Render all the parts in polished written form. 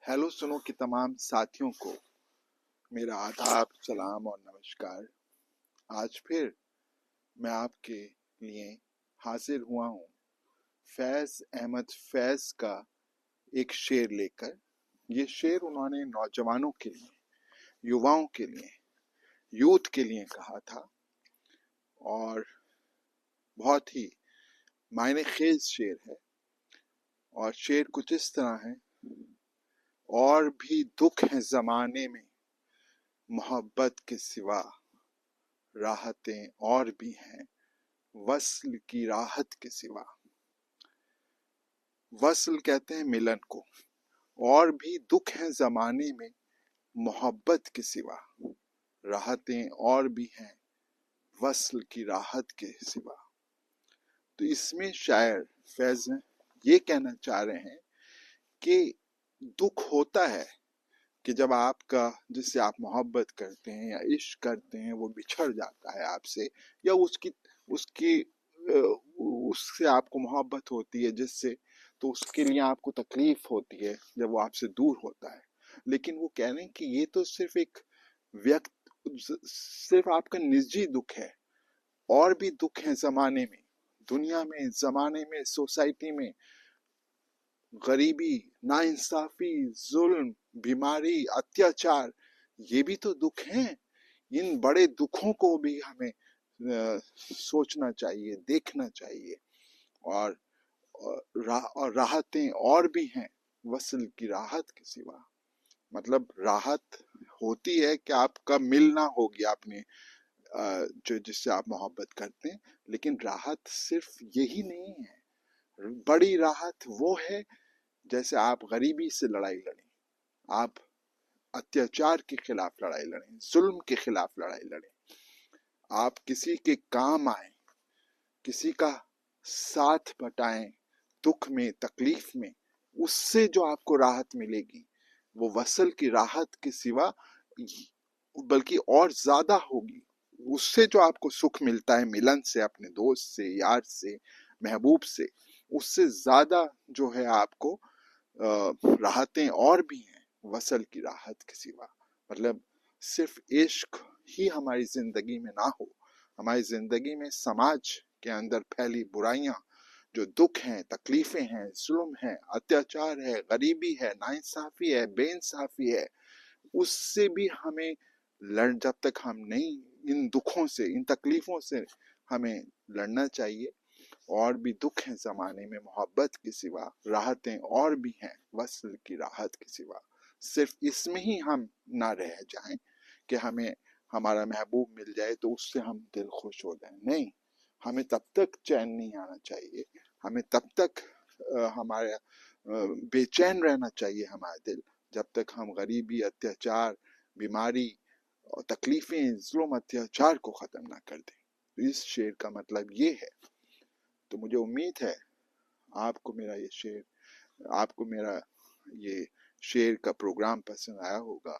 Hello सुनो के तमाम साथियों को मेरा आदाब, सलाम और नमस्कार। आज फिर मैं आपके लिए हाजिर हुआ हूँ फैज़ अहमद फैज़ का एक शेर लेकर। ये शेर उन्होंने नौजवानों के लिए, युवाओं के लिए, यूथ के लिए कहा था और बहुत ही मायने खेज शेर है। और शेर कुछ इस तरह है, और भी दुख है ज़माने में मोहब्बत के सिवा, राहतें और भी हैं वस्ल की राहत के सिवा। वस्ल कहते हैं मिलन को, और भी दुख है ज़माने में मोहब्बत के सिवा, राहतें और भी हैं वस्ल की राहत के सिवा। तो इसमें शायर फैज ये कहना चाह रहे हैं कि दुख होता है कि जब आपका, जिससे आप मोहब्बत करते हैं या इश्क करते हैं, वो बिछड़ जाता है आपसे, या उसकी उसकी उससे आपको मोहब्बत होती है जिससे, तो उसके लिए आपको तकलीफ होती है जब वो आपसे दूर होता है। लेकिन वो कह रहे हैं कि ये तो सिर्फ एक सिर्फ आपका निजी दुख है, और भी दुख है जमाने में, दुनिया में, जमाने में, सोसाइटी में। गरीबी, नाइंसाफी, जुल्म, बीमारी, अत्याचार, ये भी तो दुख हैं। इन बड़े दुखों को भी हमें सोचना चाहिए, देखना चाहिए। और राहतें और भी हैं वस्ल की राहत के सिवा। मतलब राहत होती है कि आपका मिलना हो गया अपने जो जिससे आप मोहब्बत करते हैं, लेकिन राहत सिर्फ यही नहीं है। बड़ी राहत वो है जैसे आप गरीबी से लड़ाई लड़ें, आप अत्याचार के खिलाफ लड़ाई लड़ें, जुल्म के खिलाफ लड़ाई लड़ें, आप किसी के काम आए, किसी का साथ बटाएं दुख में, तकलीफ में। उससे जो आपको राहत मिलेगी वो वसल की राहत के सिवा बल्कि और ज्यादा होगी। उससे जो आपको सुख मिलता है मिलन से, अपने दोस्त से, यार से, महबूब से, उससे ज्यादा जो है आपको राहतें और भी हैं वसल की राहत के सिवा। मतलब सिर्फ इश्क ही हमारी जिंदगी में ना हो, हमारी जिंदगी में समाज के अंदर फैली बुराइयां, जो दुख हैं, तकलीफें हैं, जुल्म है, अत्याचार है, गरीबी है, नाइंसाफी है, बेइंसाफी है, उससे भी हमें जब तक हम नहीं, इन दुखों से, इन तकलीफों से हमें लड़ना चाहिए। और भी दुख हैं जमाने में मोहब्बत के सिवा, राहतें और भी हैं वस्ल की राहत के सिवा। सिर्फ इसमें ही हम ना रह जाएं कि हमें हमारा महबूब मिल जाए तो उससे हम दिल खुश हो जाएं। नहीं, हमें तब तक चैन नहीं आना चाहिए, हमें तब तक हमारे बेचैन रहना चाहिए हमारा दिल, जब तक हम गरीबी, अत्याचार, बीमारी और तकलीफें, जुल्म, अत्याचार को खत्म ना कर दें। तो इस शेर का मतलब ये है। तो मुझे उम्मीद है आपको मेरा ये शेर का प्रोग्राम पसंद आया होगा।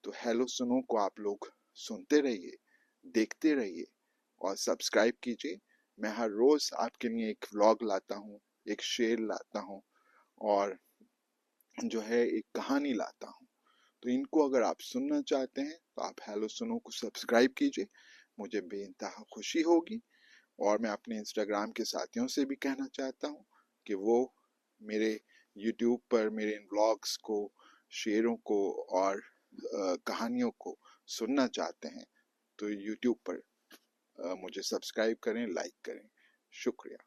तो हेलो सुनो को आप लोग सुनते रहिए, देखते रहिए और सब्सक्राइब कीजिए। मैं हर रोज आपके लिए एक व्लॉग लाता हूँ, एक शेर लाता हूँ और जो है एक कहानी लाता हूँ। तो इनको अगर आप सुनना चाहते हैं तो आप हेलो सुनो को सब्सक्राइब कीजिए, मुझे बेइंतहा खुशी होगी। और मैं अपने इंस्टाग्राम के साथियों से भी कहना चाहता हूँ कि वो मेरे यूट्यूब पर मेरे इन व्लॉग्स को, शेरों को और कहानियों को सुनना चाहते हैं तो यूट्यूब पर मुझे सब्सक्राइब करें, लाइक करें। शुक्रिया।